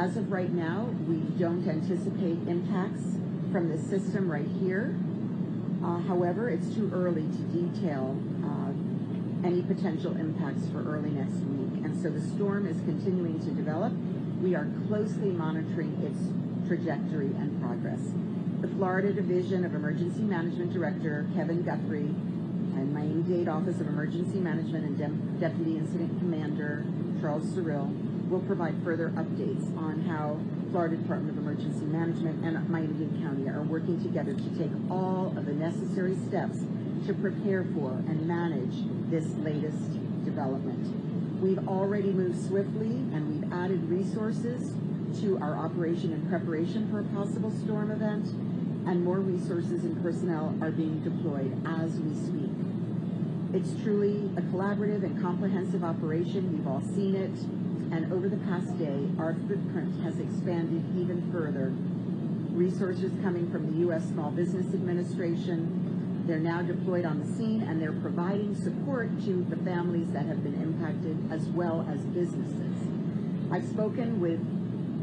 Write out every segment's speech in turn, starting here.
As of right now, we don't anticipate impacts from the system right here. However, it's too early to detail any potential impacts for early next week. And so the storm is continuing to develop. We are closely monitoring its trajectory and progress. The Florida Division of Emergency Management Director Kevin Guthrie and Miami-Dade Office of Emergency Management and Deputy Incident Commander Charles Cyril will provide further updates on how Florida Department of Emergency Management and Miami-Dade County are working together to take all of the necessary steps to prepare for and manage this latest development. We've already moved swiftly and we've added resources to our operation in preparation for a possible storm event, and more resources and personnel are being deployed as we speak. It's truly a collaborative and comprehensive operation. You've all seen it. And over the past day, our footprint has expanded even further. Resources coming from the U.S. Small Business Administration, they're now deployed on the scene, and they're providing support to the families that have been impacted as well as businesses. I've spoken with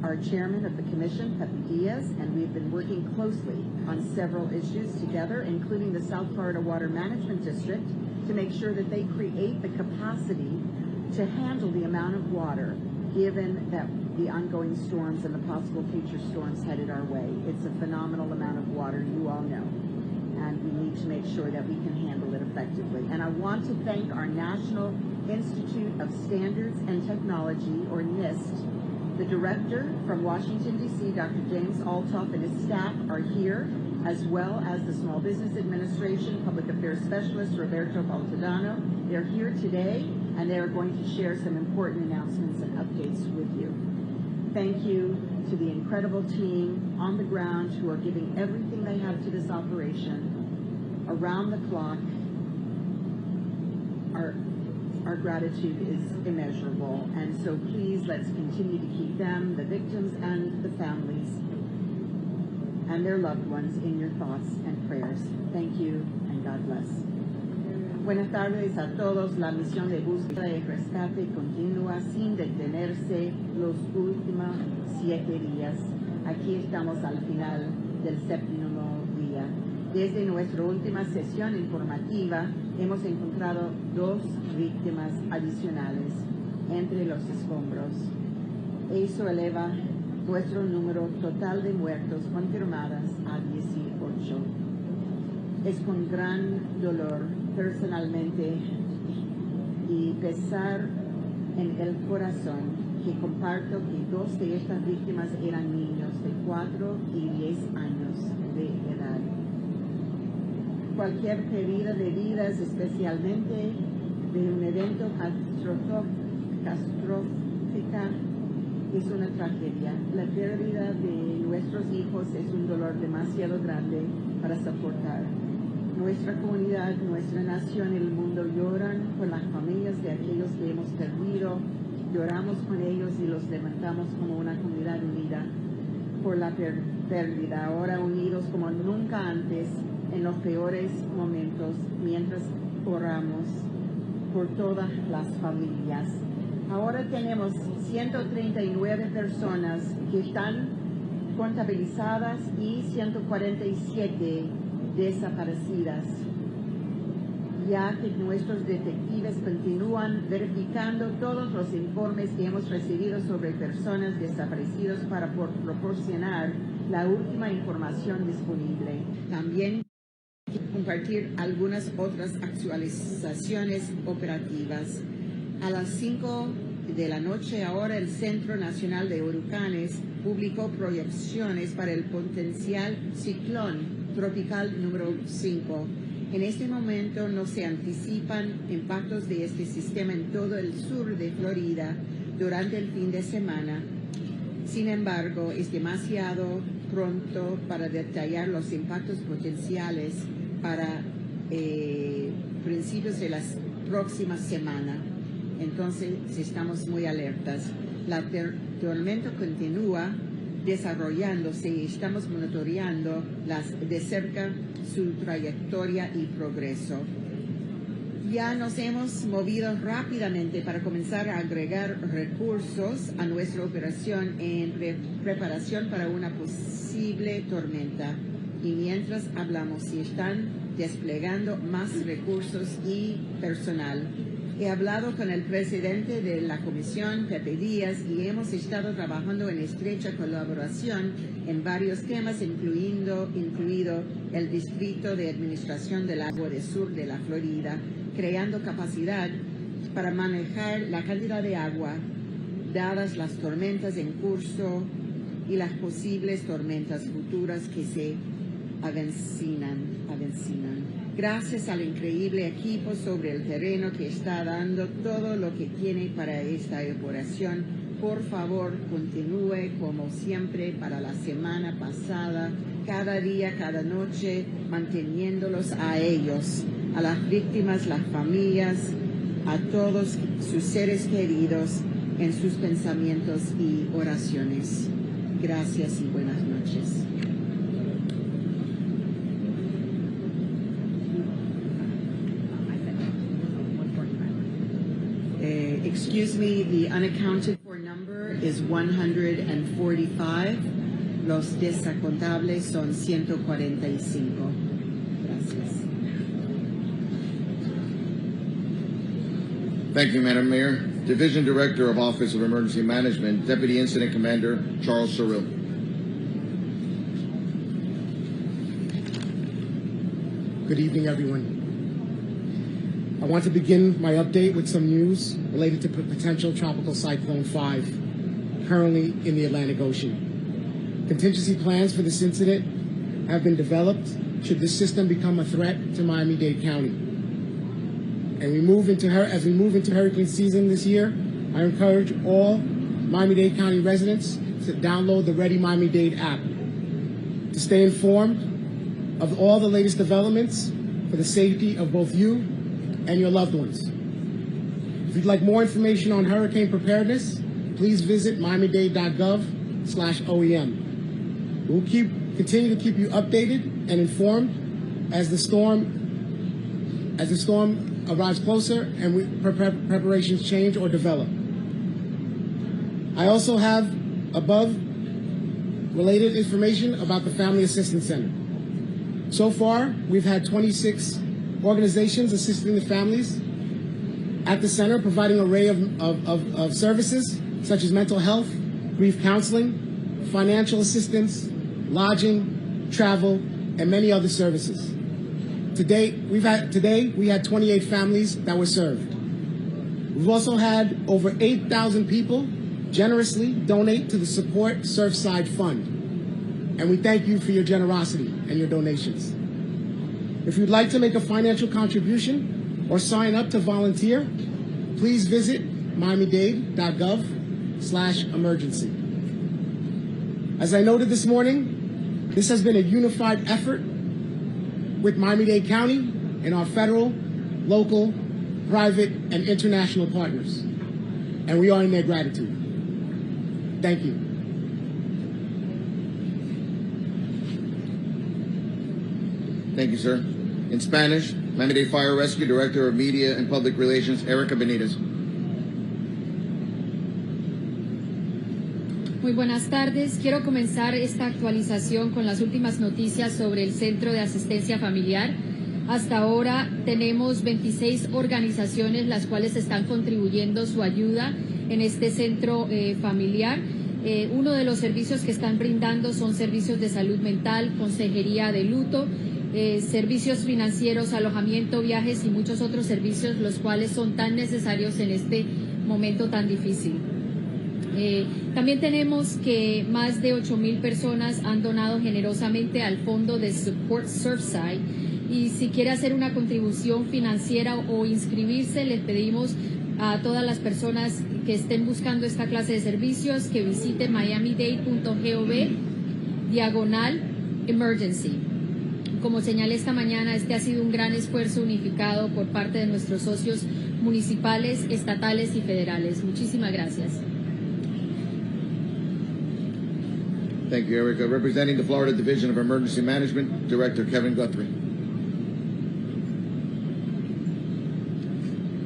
our chairman of the commission, Pepe Diaz, and we've been working closely on several issues together, including the South Florida Water Management District, to make sure that they create the capacity to handle the amount of water given that the ongoing storms and the possible future storms headed our way. It's a phenomenal amount of water, you all know, and we need to make sure that we can handle it effectively. And I want to thank our National Institute of Standards and Technology, or NIST. The director from Washington, D.C., Dr. James Altoff, and his staff are here, as well as the Small Business Administration Public Affairs Specialist, Roberto Baltodano. They're here today, and they are going to share some important announcements and updates with you. Thank you to the incredible team on the ground who are giving everything they have to this operation around the clock. Our gratitude is immeasurable, and so please let's continue to keep them, the victims and the families, and their loved ones in your thoughts and prayers. Thank you, and God bless. Buenas tardes a todos. La misión de búsqueda y rescate continúa sin detenerse los últimos 7 días. Aquí estamos al final del 7º día. Desde nuestra última sesión informativa, hemos encontrado 2 víctimas adicionales entre los escombros. Eso eleva nuestro número total de muertos confirmadas a 18. Es con gran dolor personalmente y pesar en el corazón que comparto que 2 de estas víctimas eran niños de 4 y 10 años de edad. Cualquier pérdida de vidas, especialmente de un evento catastrófica, es una tragedia. La pérdida de nuestros hijos es un dolor demasiado grande para soportar. Nuestra comunidad, nuestra nación y el mundo lloran por las familias de aquellos que hemos perdido. Lloramos con ellos y los levantamos como una comunidad unida por la pérdida, ahora unidos como nunca antes en los peores momentos, mientras oramos por todas las familias. Ahora tenemos 139 personas que están contabilizadas y 147 desaparecidas, ya que nuestros detectives continúan verificando todos los informes que hemos recibido sobre personas desaparecidas para proporcionar la última información disponible. También compartir algunas otras actualizaciones operativas. A las 5 de la noche ahora el Centro Nacional de Huracanes publicó proyecciones para el potencial ciclón tropical número 5. En este momento no se anticipan impactos de este sistema en todo el sur de Florida durante el fin de semana. Sin embargo, es demasiado pronto para detallar los impactos potenciales para principios de la próxima semana. Entonces, estamos muy alertas. La tormenta continúa desarrollándose y estamos monitoreando de cerca su trayectoria y progreso. Ya nos hemos movido rápidamente para comenzar a agregar recursos a nuestra operación en preparación para una posible tormenta. Y mientras hablamos, se están desplegando más recursos y personal. He hablado con el presidente de la comisión, Pepe Díaz, y hemos estado trabajando en estrecha colaboración en varios temas, incluido el Distrito de Administración del Agua del Sur de la Florida, creando capacidad para manejar la cantidad de agua, dadas las tormentas en curso y las posibles tormentas futuras que se avecinan. Gracias al increíble equipo sobre el terreno que está dando todo lo que tiene para esta operación, por favor, continúe como siempre para la semana pasada, cada día, cada noche, manteniéndolos a ellos, a las víctimas, las familias, a todos sus seres queridos en sus pensamientos y oraciones. Gracias y buenas noches. Excuse me, the unaccounted for number is 145. Los desacontables son 145. Gracias. Thank you, Madam Mayor. Division Director of Office of Emergency Management, Deputy Incident Commander Charles Sorrell. Good evening, everyone. I want to begin my update with some news related to potential Tropical Cyclone 5, currently in the Atlantic Ocean. Contingency plans for this incident have been developed should this system become a threat to Miami-Dade County. And as we move into hurricane season this year, I encourage all Miami-Dade County residents to download the Ready Miami-Dade app to stay informed of all the latest developments for the safety of both you and your loved ones. If you'd like more information on hurricane preparedness, please visit miamidade.gov/OEM. We'll continue to keep you updated and informed as the storm arrives closer and preparations change or develop. I also have above related information about the Family Assistance Center. So far, we've had 26 organizations assisting the families at the center, providing an array of services such as mental health, grief counseling, financial assistance, lodging, travel, and many other services. Today, we had 28 families that were served. We've also had over 8,000 people generously donate to the Support Surfside Fund. And we thank you for your generosity and your donations. If you'd like to make a financial contribution or sign up to volunteer, please visit miamidade.gov/emergency. As I noted this morning, this has been a unified effort with Miami-Dade County and our federal, local, private, and international partners. And we are in their gratitude. Thank you. Thank you, sir. In Spanish, Miami-Dade Fire Rescue Director of Media and Public Relations, Erica Benitez. Muy buenas tardes. Quiero comenzar esta actualización con las últimas noticias sobre el Centro de Asistencia Familiar. Hasta ahora tenemos 26 organizaciones las cuales están contribuyendo su ayuda en este centro familiar. Uno de los servicios que están brindando son servicios de salud mental, consejería de luto, servicios financieros, alojamiento, viajes y muchos otros servicios, los cuales son tan necesarios en este momento tan difícil. También tenemos que más de 8,000 personas han donado generosamente al fondo de Support Surfside, y si quiere hacer una contribución financiera o inscribirse, les pedimos a todas las personas que estén buscando esta clase de servicios que visiten miamidade.gov/emergency. Como señalé esta mañana, este ha sido un gran esfuerzo unificado por parte de nuestros socios municipales, estatales y federales. Muchísimas gracias. Thank you, Erica. Representing the Florida Division of Emergency Management, Director Kevin Guthrie.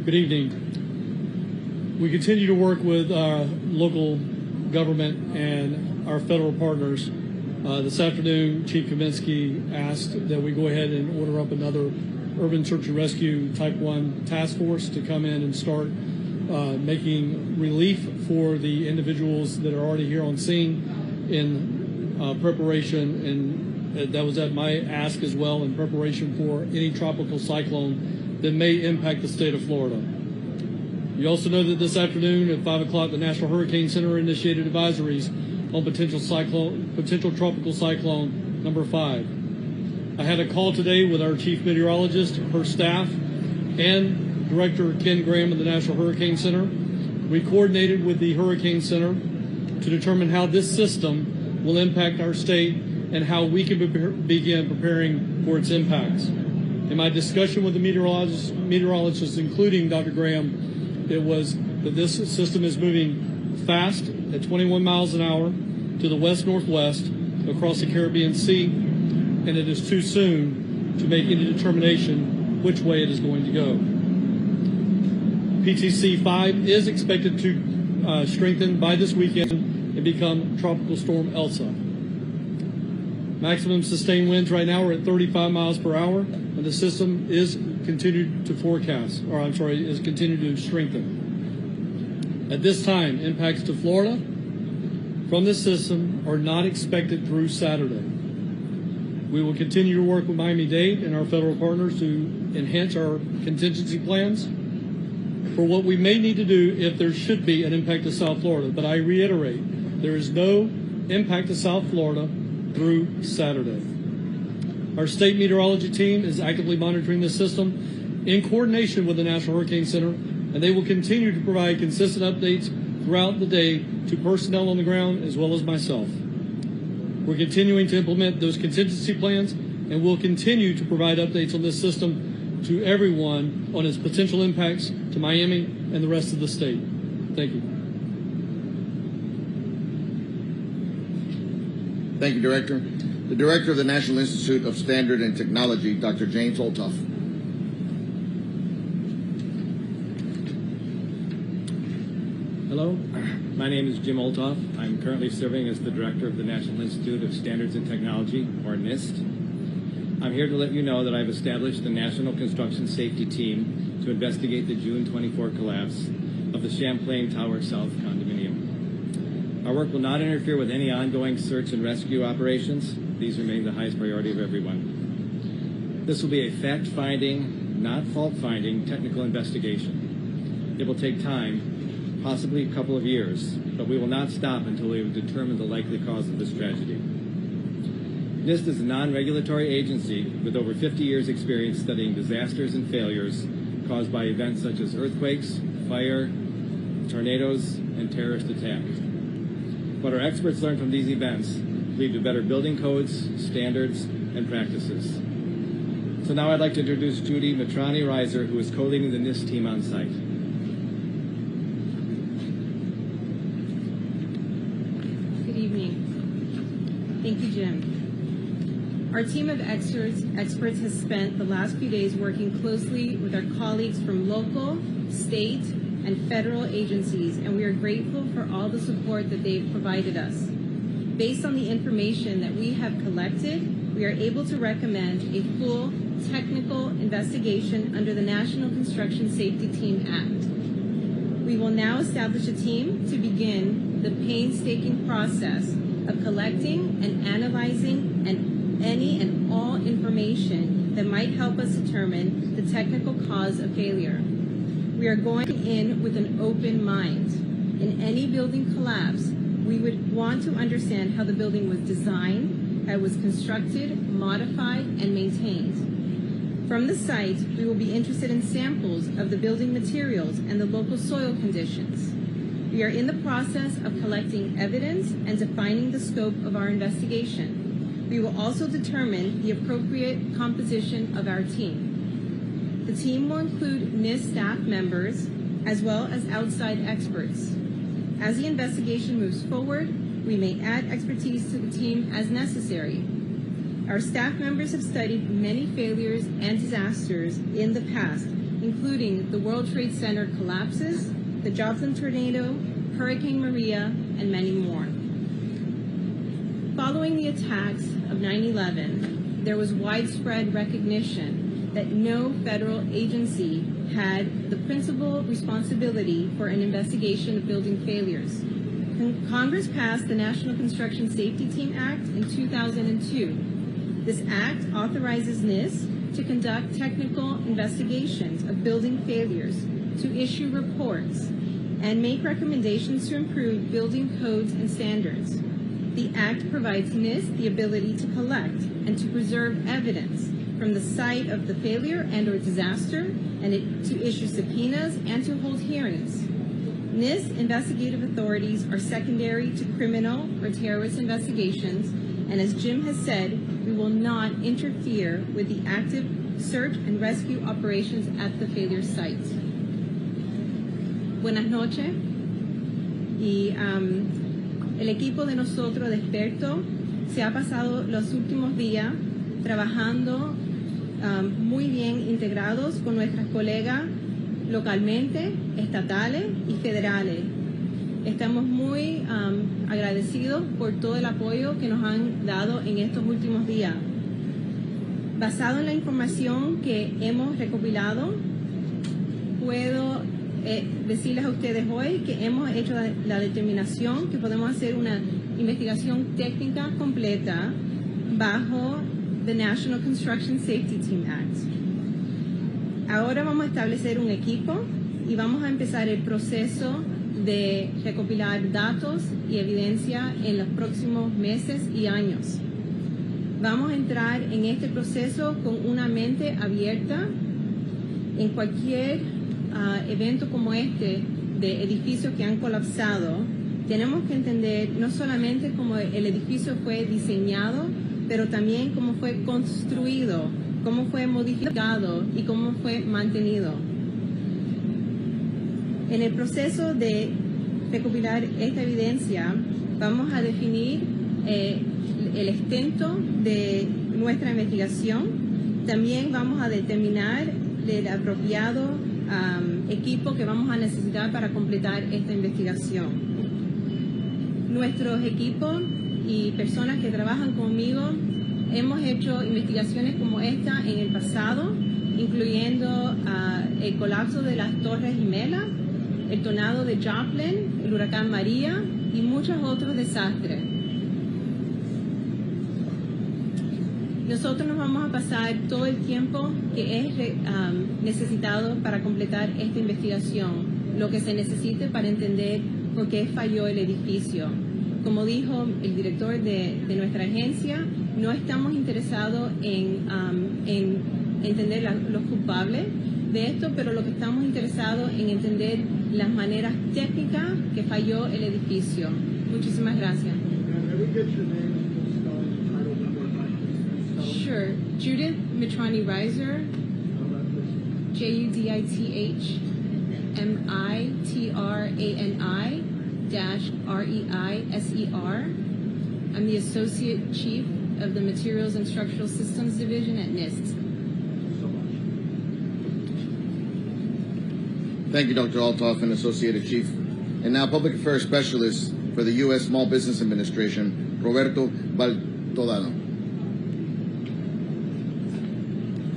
Good evening. We continue to work with our local government and our federal partners. This afternoon, Chief Kaminsky asked that we go ahead and order up another Urban Search and Rescue Type 1 task force to come in and start making relief for the individuals that are already here on scene in preparation, and that was at my ask as well, in preparation for any tropical cyclone that may impact the state of Florida. You also know that this afternoon at 5 o'clock, the National Hurricane Center initiated advisories on potential tropical cyclone number 5. I had a call today with our chief meteorologist, her staff, and Director Ken Graham of the National Hurricane Center. We coordinated with the Hurricane Center to determine how this system will impact our state and how we can begin preparing for its impacts. In my discussion with the meteorologists, including Dr. Graham, it was that this system is moving fast at 21 miles an hour to the west-northwest across the Caribbean Sea, and it is too soon to make any determination which way it is going to go. PTC 5 is expected to strengthen by this weekend and become Tropical Storm Elsa. Maximum sustained winds right now are at 35 miles per hour, and the system is continued to strengthen. At this time, impacts to Florida from this system are not expected through Saturday. We will continue to work with Miami-Dade and our federal partners to enhance our contingency plans for what we may need to do if there should be an impact to South Florida. But I reiterate, there is no impact to South Florida through Saturday. Our state meteorology team is actively monitoring this system in coordination with the National Hurricane Center, and they will continue to provide consistent updates throughout the day to personnel on the ground as well as myself. We're continuing to implement those contingency plans, and we'll continue to provide updates on this system to everyone on its potential impacts to Miami and the rest of the state. Thank you. Thank you, Director. The Director of the National Institute of Standard and Technology, Dr. James Olthoff. Hello, my name is Jim Olthoff. I'm currently serving as the Director of the National Institute of Standards and Technology, or NIST. I'm here to let you know that I've established the National Construction Safety Team to investigate the June 24 collapse of the Champlain Tower South condominium. Our work will not interfere with any ongoing search and rescue operations. These remain the highest priority of everyone. This will be a fact-finding, not fault-finding, technical investigation. It will take time, possibly a couple of years, but we will not stop until we have determined the likely cause of this tragedy. NIST is a non-regulatory agency with over 50 years' experience studying disasters and failures caused by events such as earthquakes, fire, tornadoes, and terrorist attacks. What our experts learn from these events lead to better building codes, standards, and practices. So now I'd like to introduce Judy Matrani-Reiser, who is co-leading the NIST team on site. Thank you, Jim. Our team of experts has spent the last few days working closely with our colleagues from local, state, and federal agencies, and we are grateful for all the support that they've provided us. Based on the information that we have collected, we are able to recommend a full technical investigation under the National Construction Safety Team Act. We will now establish a team to begin the painstaking process of collecting and analyzing any and all information that might help us determine the technical cause of failure. We are going in with an open mind. In any building collapse, we would want to understand how the building was designed, how it was constructed, modified, and maintained. From the site, we will be interested in samples of the building materials and the local soil conditions. We are in the process of collecting evidence and defining the scope of our investigation. We will also determine the appropriate composition of our team. The team will include NIST staff members as well as outside experts. As the investigation moves forward, we may add expertise to the team as necessary. Our staff members have studied many failures and disasters in the past including the World Trade Center collapses, the Joplin tornado, Hurricane Maria, and many more. Following the attacks of 9/11, there was widespread recognition that no federal agency had the principal responsibility for an investigation of building failures. Congress passed the National Construction Safety Team Act in 2002. This act authorizes NIST to conduct technical investigations of building failures, to issue reports, and make recommendations to improve building codes and standards. The act provides NIST the ability to collect and to preserve evidence from the site of the failure and or disaster, and to issue subpoenas and to hold hearings. NIST investigative authorities are secondary to criminal or terrorist investigations, and as Jim has said, we will not interfere with the active search and rescue operations at the failure site. Buenas noches. Y el equipo de nosotros de expertos se ha pasado los últimos días trabajando muy bien integrados con nuestras colegas localmente, estatales y federales. Estamos muy agradecidos por todo el apoyo que nos han dado en estos últimos días. Basado en la información que hemos recopilado, puedo decirles a ustedes hoy que hemos hecho la determinación que podemos hacer una investigación técnica completa bajo the National Construction Safety Team Act. Ahora vamos a establecer un equipo y vamos a empezar el proceso de recopilar datos y evidencia en los próximos meses y años. Vamos a entrar en este proceso con una mente abierta. En cualquier evento como este de edificios que han colapsado, tenemos que entender no solamente cómo el edificio fue diseñado, pero también cómo fue construido, cómo fue modificado y cómo fue mantenido. En el proceso de recopilar esta evidencia, vamos a definir el extenso de nuestra investigación. También vamos a determinar el apropiado equipo que vamos a necesitar para completar esta investigación. Nuestros equipos y personas que trabajan conmigo hemos hecho investigaciones como esta en el pasado, incluyendo el colapso de las Torres Gemelas, el tornado de Joplin, el huracán María y muchos otros desastres. Nosotros nos vamos a pasar todo el tiempo que es necesitado para completar esta investigación, lo que se necesite para entender por qué falló el edificio. Como dijo el director de nuestra agencia, no estamos interesados en entender los culpables de esto, pero lo que estamos interesados en entender las maneras técnicas que falló el edificio. Muchísimas gracias. Sure. Judith Mitrani Reiser, JUDITHMITRANI-REISER. I'm the Associate Chief of the Materials and Structural Systems Division at NIST. Thank you, Dr. Altoff, and Associated Chief. And now, Public Affairs Specialist for the U.S. Small Business Administration, Roberto Baltodano.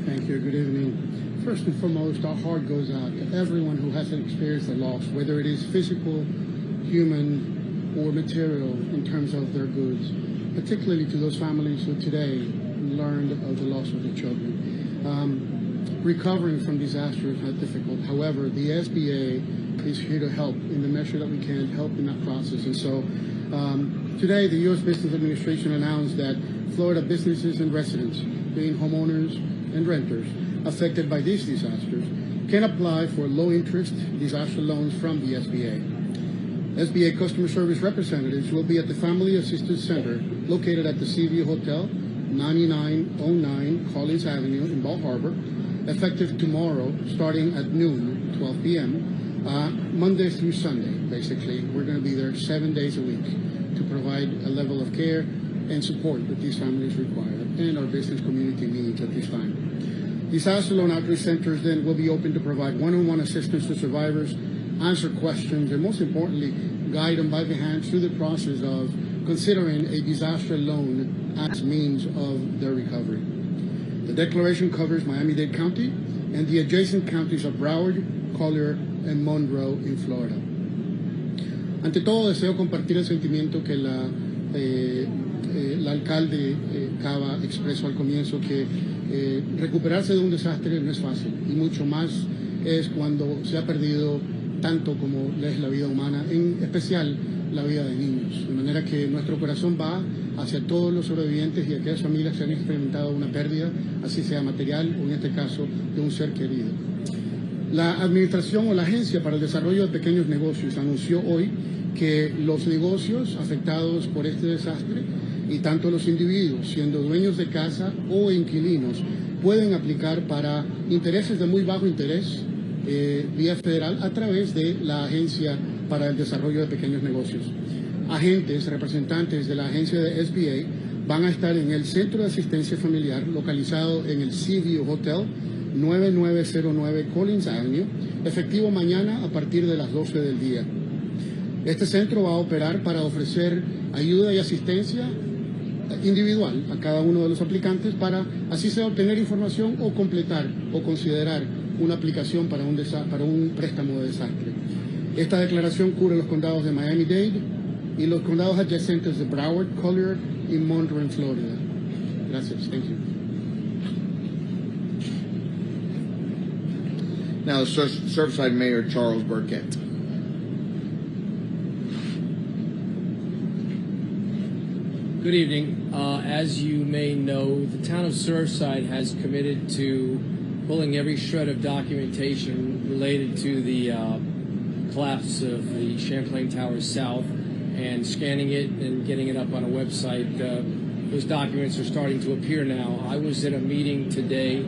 Thank you. Good evening. First and foremost, our heart goes out to everyone who has experienced a loss, whether it is physical, human, or material in terms of their goods, particularly to those families who today learned of the loss of their children. Recovering from disasters is difficult. However, the SBA is here to help in the measure that we can, help in that process. And so today, the U.S. Business Administration announced that Florida businesses and residents, being homeowners and renters affected by these disasters, can apply for low-interest disaster loans from the SBA. SBA customer service representatives will be at the Family Assistance Center located at the Seaview Hotel, 9909 Collins Avenue in Bal Harbour, effective tomorrow starting at noon, 12 p.m., Monday through Sunday, basically. We're going to be there 7 days a week to provide a level of care and support that these families require and our business community needs at this time. Disaster loan outreach centers then will be open to provide one-on-one assistance to survivors, answer questions, and most importantly, guide them by the hand through the process of considering a disaster loan as means of their recovery. The declaration covers Miami-Dade County and the adjacent counties of Broward, Collier, and Monroe in Florida. Ante todo, deseo compartir el sentimiento que el alcalde Cava expresó al comienzo, que recuperarse de un desastre no es fácil, y mucho más es cuando se ha perdido tanto como es la vida humana, en especial la vida de niños. De manera que nuestro corazón va hacia todos los sobrevivientes y aquellas familias que han experimentado una pérdida, así sea material o en este caso de un ser querido. La Administración o la Agencia para el Desarrollo de Pequeños Negocios anunció hoy que los negocios afectados por este desastre y tanto los individuos, siendo dueños de casa o inquilinos, pueden aplicar para intereses de muy bajo interés vía federal a través de la Agencia para el Desarrollo de Pequeños Negocios. Agentes, representantes de la agencia de SBA van a estar en el Centro de Asistencia Familiar localizado en el Seaview Hotel 9909 Collins Avenue, efectivo mañana a partir de las 12 del día. Este centro va a operar para ofrecer ayuda y asistencia individual a cada uno de los aplicantes para así sea obtener información o completar o considerar una aplicación para un préstamo de desastre. Esta declaración cubre los condados de Miami-Dade y los condados adyacentes de Broward, Collier y Monroe en Florida. Gracias. Thank you. Now, the Surfside Mayor, Charles Burkett. Good evening. As you may know, the town of Surfside has committed to pulling every shred of documentation related to the collapse of the Champlain Towers South and scanning it and getting it up on a website. Those documents are starting to appear now. I was at a meeting today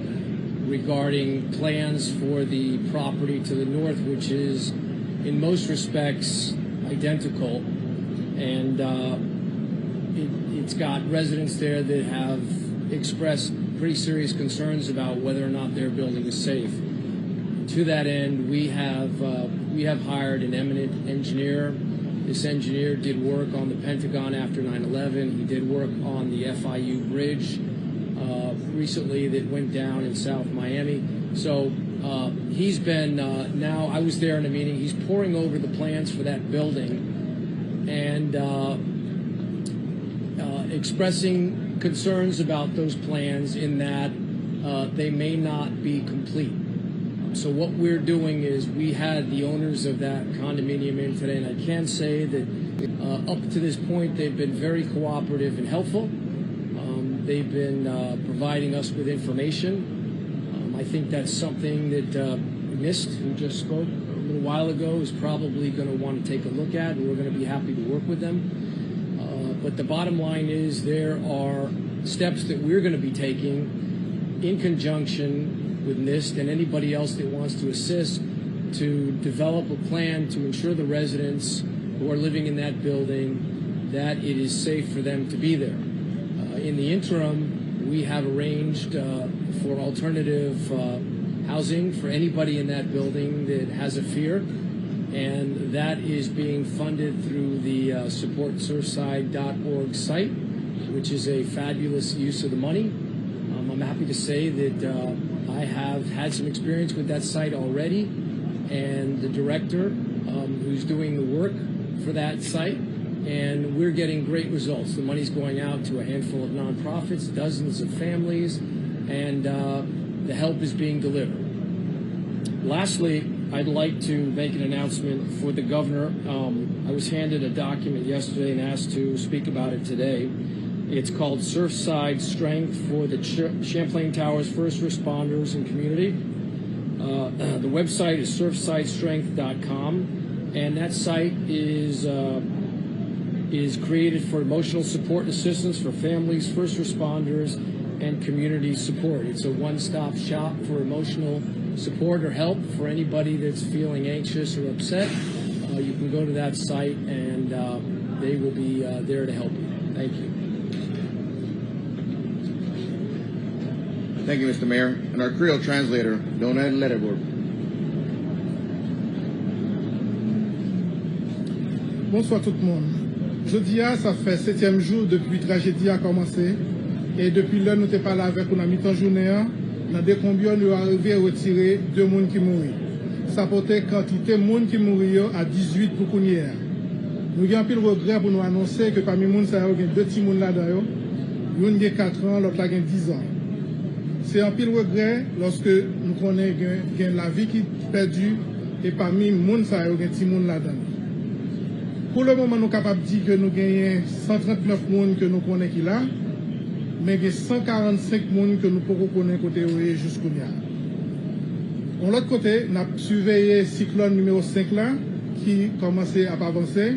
regarding plans for the property to the north, which is in most respects identical, and it's got residents there that have expressed pretty serious concerns about whether or not their building is safe. To that end, we have hired an eminent engineer. This engineer did work on the Pentagon after 9/11. He did work on the FIU bridge recently that went down in South Miami. So he's been, now I was there in a meeting, he's poring over the plans for that building and expressing concerns about those plans in that they may not be complete. So what we're doing is we had the owners of that condominium in today, and I can say that up to this point they've been very cooperative and helpful. They've been providing us with information. I think that's something that NIST, who just spoke a little while ago, is probably going to want to take a look at, and we're going to be happy to work with them. But the bottom line is there are steps that we're going to be taking in conjunction with NIST and anybody else that wants to assist to develop a plan to ensure the residents who are living in that building that it is safe for them to be there. In the interim, we have arranged for alternative housing for anybody in that building that has a fear, and that is being funded through the supportsurfside.org site, which is a fabulous use of the money. I'm happy to say that I have had some experience with that site already, and the director who's doing the work for that site, and we're getting great results. The money's going out to a handful of nonprofits, dozens of families, and the help is being delivered. Lastly, I'd like to make an announcement for the governor. I was handed a document yesterday and asked to speak about it today. It's called Surfside Strength for the Champlain Towers First Responders and Community. The website is surfsidestrength.com, and that site is created for emotional support and assistance for families, first responders, and community support. It's a one-stop shop for emotional support or help for anybody that's feeling anxious or upset. You can go to that site, and they will be there to help you. Thank you. Thank you, Mr. Mayor. And our Creole translator, Donald Letterbourg. Bonsoir tout le monde. Jeudi, ça fait 7e jour depuis la tragédie a commencé. Et depuis là, nous n'avons pas là avec une mi-temps journée. Dans des combien nous arrivons à retirer 2 personnes qui mourent. Ça portait quantité de monde qui mourent à 18 pour qu'on y ait. Nous avons un peu de regret pour nous annoncer que parmi les gens, il y a 2 petits gens là-dedans. L'un a 4 ans, l'autre a 10 ans. C'est un peu de regret lorsque nous connaissons la vie qui est perdue et parmi les gens, il y a 2 petits gens là-dedans. Pour le moment, nous sommes capables de dire que nous avons 139 personnes que nous connaissons qui là, mais il y a 145 personnes que nous pouvons connaître côté jusqu'au là. De l'autre côté, nous avons surveillé le cyclone numéro 5 là, qui commence à avancer.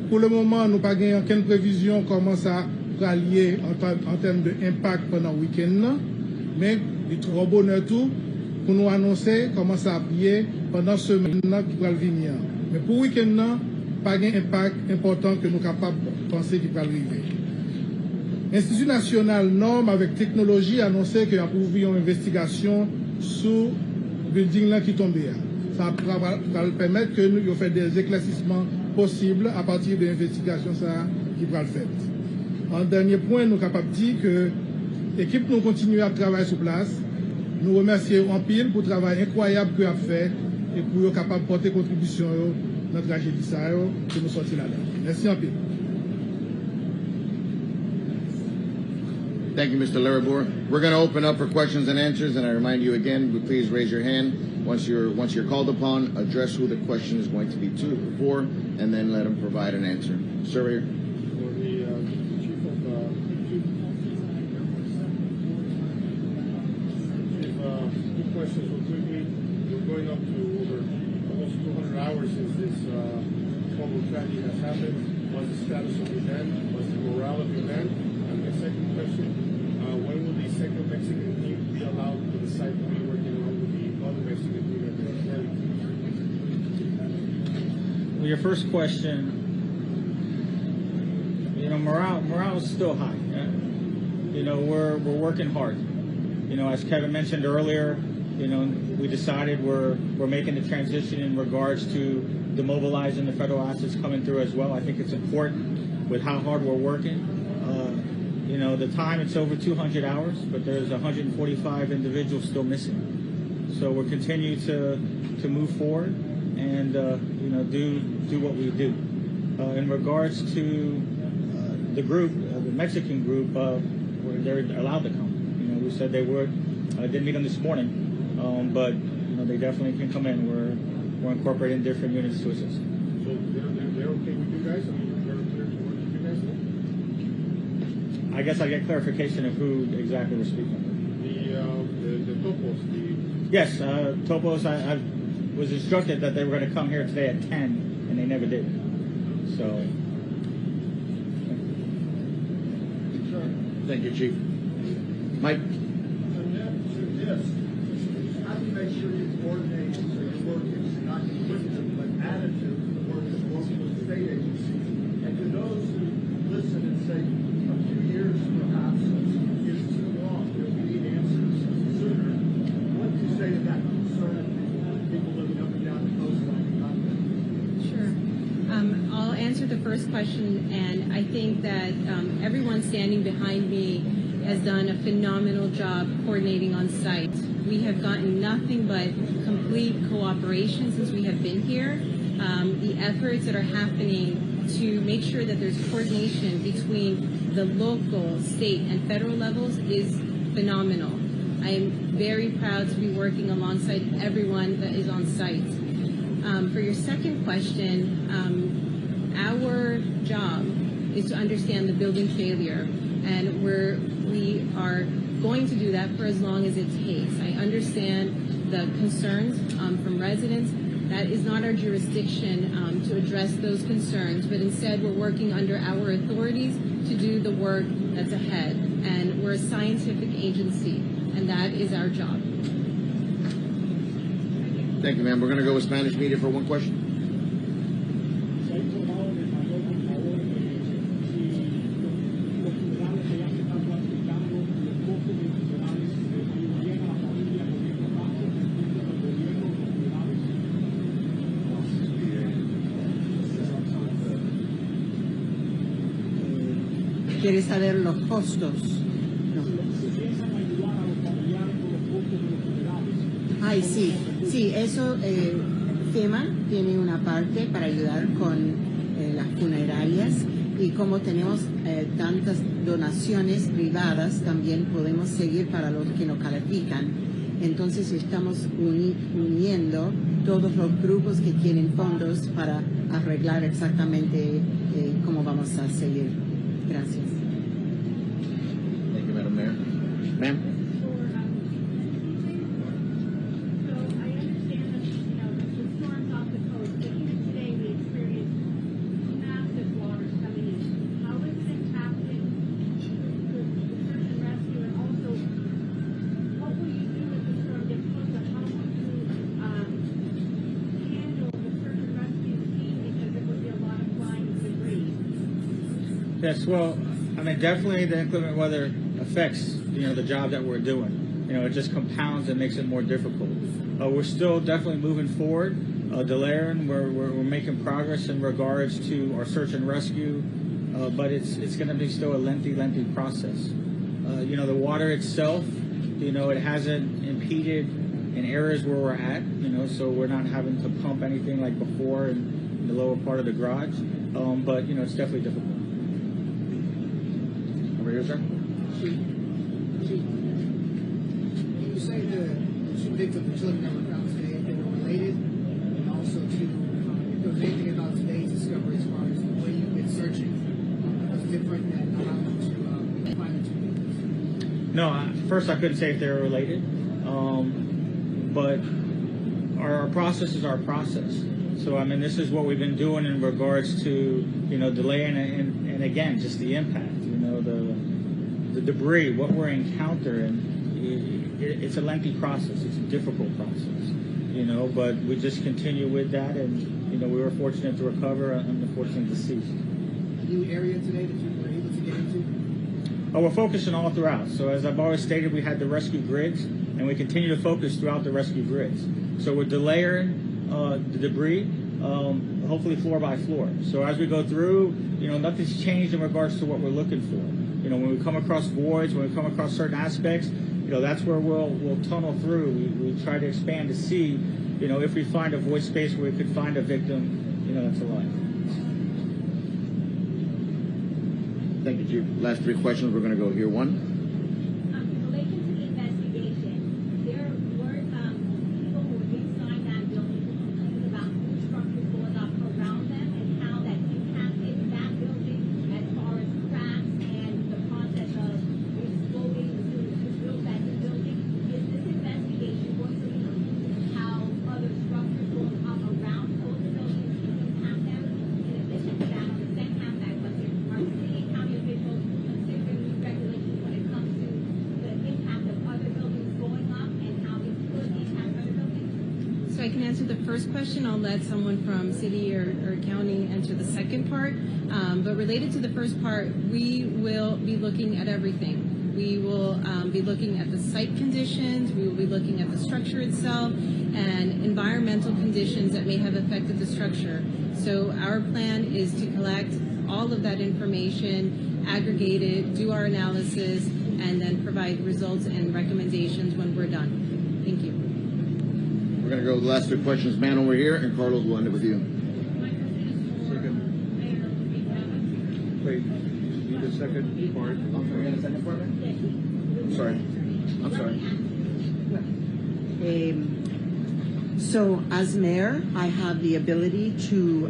Pour le moment, nous n'avons pas aucune prévision comment ça va lier en termes d'impact pendant le week-end, mais il est trop bonheur tout pour nous annoncer comment ça va lier pendant ce semaine qui va venir. Mais pour le week-end, pas d'impact important que nous sommes capables de penser qu'il va arriver. L'Institut national norme avec technologie a annoncé qu'il y a ouvert une investigation sur le building là qui tombait. Ça va permettre que nous fassions des éclaircissements possibles à partir de l'investigation qui va le faire. En dernier point, nous sommes capables de dire que l'équipe nous continue à travailler sur place. Nous remercions en pile pour le travail incroyable qu'il a fait et pour être capable de porter contribution dans la tragédie que nous sortis là-dedans. Merci en pile. Thank you, Mr. Larabour. We're going to open up for questions and answers, and I remind you again, please raise your hand. Once you're called upon, address who the question is going to be for, and then let them provide an answer. Sir, right here. For the chief of two questions real quickly. We're going up to over almost 200 hours since this horrible tragedy has happened. What's the status of the event? What's the morale of the event? And the second question, when will the second Mexican team be allowed to the site to be working along with the other Mexican team at the Israeli? Well, your first question, morale is still high. We're working hard. As Kevin mentioned earlier, we decided we're making the transition in regards to demobilizing the federal assets coming through as well. I think it's important with how hard we're working. The time, it's over 200 hours, but there's 145 individuals still missing. So we'll continue to move forward and do what we do. In regards to the group, the Mexican group, they're allowed to come. We said they would. I didn't meet them this morning, but they definitely can come in. We're incorporating different units to assist. So they're okay with you guys? I mean, they're clear to work with you guys now? I guess I get clarification of who exactly we're speaking of. The topos. Yes, topos. I was instructed that they were going to come here today at 10, and they never did. So. Thank you, Chief. Mike. Yes. How do you make sure you coordinate so your work is not duplicative but additive to the work of the local state agencies? And to those who listen and say, a few years perhaps is too long, that we need answers sooner, what do you say to that concern of people living up and down the coastline and not there? Sure. I'll answer the first question, and I think that everyone standing behind me has done a phenomenal job coordinating on site. We have gotten nothing but complete cooperation since we have been here. The efforts that are happening to make sure that there's coordination between the local, state, and federal levels is phenomenal. I am very proud to be working alongside everyone that is on site. For your second question, our job is to understand the building failure, and we are going to do that for as long as it takes. I understand the concerns from residents. That is not our jurisdiction to address those concerns, but instead we're working under our authorities to do the work that's ahead. And we're a scientific agency, and that is our job. Thank you, ma'am. We're going to go with Spanish media for one question. ¿Quieres saber los costos? No. Ay, sí, sí, eso, FEMA tiene una parte para ayudar con las funerarias, y como tenemos tantas donaciones privadas, también podemos seguir para los que no califican. Entonces estamos uniendo todos los grupos que tienen fondos para arreglar exactamente cómo vamos a seguir. Gracias. Thank you, Madam Mayor. Ma'am? Yes, well, I mean, definitely the inclement weather affects, the job that we're doing. It just compounds and makes it more difficult. We're still definitely moving forward. Delaring, we're making progress in regards to our search and rescue, but it's going to be still a lengthy process. The water itself, it hasn't impeded in areas where we're at, so we're not having to pump anything like before in the lower part of the garage, but, it's definitely difficult. Over here, sir. You say the two victims of the children that were found today, if they were related, and also to if there was anything about today's discovery as far as the way you've been searching was different than how to find the two victims? No, first I couldn't say if they were related, but our process is our process. So, I mean, this is what we've been doing in regards to, delaying and again, just the impact, the debris, what we're encountering. It's a lengthy process. It's a difficult process, but we just continue with that, and, we were fortunate to recover and unfortunately deceased. New area today that you were able to get into? Oh, we're focusing all throughout. So as I've always stated, we had the rescue grids, and we continue to focus throughout the rescue grids. So we're delayering the debris, hopefully floor by floor. So as we go through, nothing's changed in regards to what we're looking for. When we come across voids, when we come across certain aspects, that's where we'll tunnel through. We try to expand to see, if we find a void space where we could find a victim, that's alive. Thank you, Chief. Last three questions. We're going to go here. One. Relation to the investigation, there were people who were inside that building who complained about structures going up around them and how that impacted that building as far as cracks and the process of exploding to build that new building. Is this investigation going to look at how other structures going up around those buildings can impact them? In addition to that, on the second half of that question, are city and county officials considering new regulations when it comes to the impact of other buildings going up and how it could impact other buildings? So I can answer the first question. I'll let someone from city or county answer the second part. But related to the first part, we will be looking at everything. We will be looking at the site conditions. We will be looking at the structure itself and environmental conditions that may have affected the structure. So our plan is to collect all of that information, aggregate it, do our analysis, and then provide results and recommendations when we're done. Thank you. We're going to go with the last two questions. Man over here, and Carlos will end it with you. Wait, need a second part? I'm sorry. I'm sorry. So as mayor, I have the ability to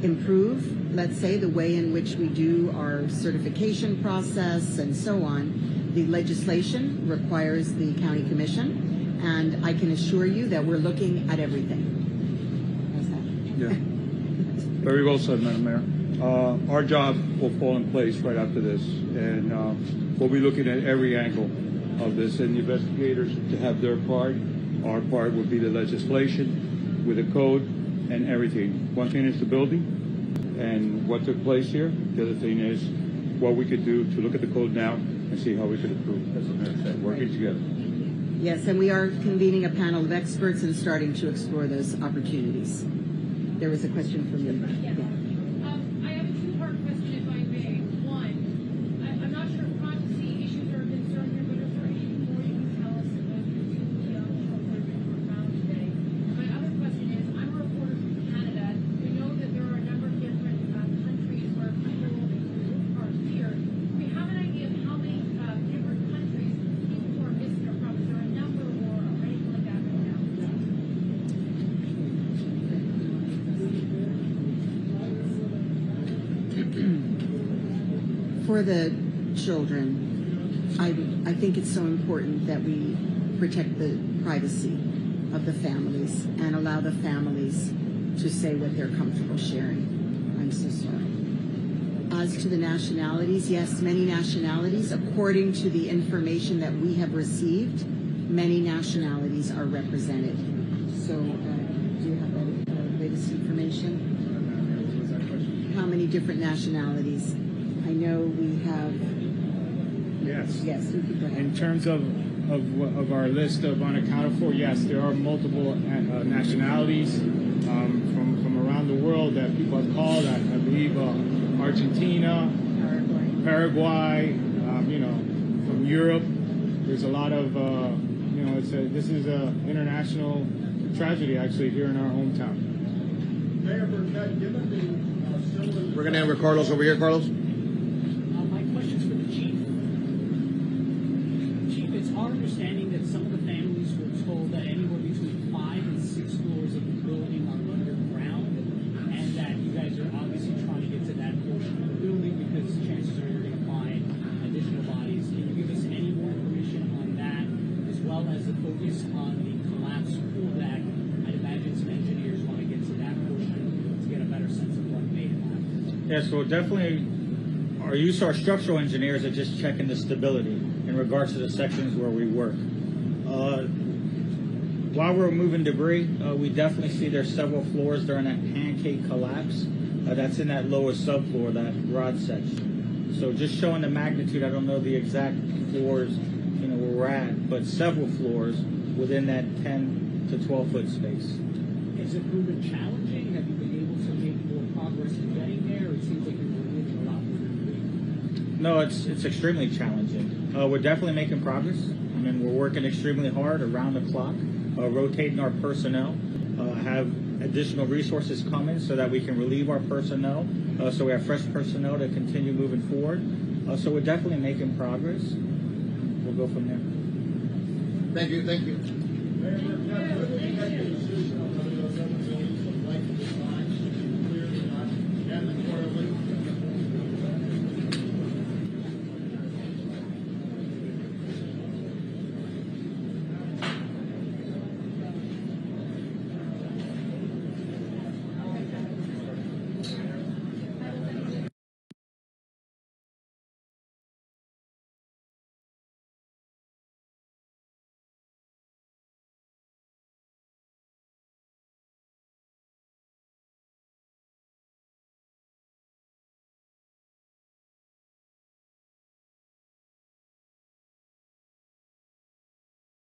improve, let's say, the way in which we do our certification process and so on. The legislation requires the county commission, and I can assure you that we're looking at everything. How's that? Yeah. Very well said, Madam Mayor. Our job will fall in place right after this, and we'll be looking at every angle of this, and the investigators to have their part. Our part would be the legislation with the code and everything. One thing is the building and what took place here. The other thing is what we could do to look at the code now and see how we could improve. As the mayor said, working together. Yes, and we are convening a panel of experts and starting to explore those opportunities. There was a question from you. Yeah. I have a two-part question, if I may. One, For the children, I think it's so important that we protect the privacy of the families and allow the families to say what they're comfortable sharing. I'm so sorry. As to the nationalities, yes, many nationalities, according to the information that we have received, many nationalities are represented. So, do you have that latest information? How many different nationalities? I know we have. Yes. Yes. You can go ahead. In terms of our list of unaccounted for, yes, there are multiple nationalities from around the world that people have called. I believe Argentina, Paraguay, from Europe. There's a lot of, this is an international tragedy actually here in our hometown. Mayor Burkett, given the similar... We're going to have Carlos over here. Carlos? My question's for the chief. Chief, it's our understanding that some of the families were told that anywhere between 5 and 6 floors of the building are underground, and that you guys are obviously trying to get to that portion of the building because chances are you're going to find additional bodies. Can you give us any more information on that, as well as the focus on the collapsed pool deck? I'd imagine some engineers want to get to that portion to get a better sense of what may have happened. Yes, well, definitely our structural engineers are just checking the stability in regards to the sections where we work. While we're moving debris, we definitely see there's several floors during that pancake collapse. That's in that lowest subfloor, that rod section. So just showing the magnitude, I don't know the exact floors, where we're at, but several floors within that 10 to 12 foot space. Has it proven challenging? Have you been able to make more progress in getting there? It seems like you're removing a lot more debris. No, it's extremely challenging. We're definitely making progress. I mean, we're working extremely hard around the clock, rotating our personnel, have additional resources coming so that we can relieve our personnel, so we have fresh personnel to continue moving forward. So we're definitely making progress. We'll go from there. Thank you. Thank you. Mayor Burkett, what do you make of the decision on whether those episodes of life is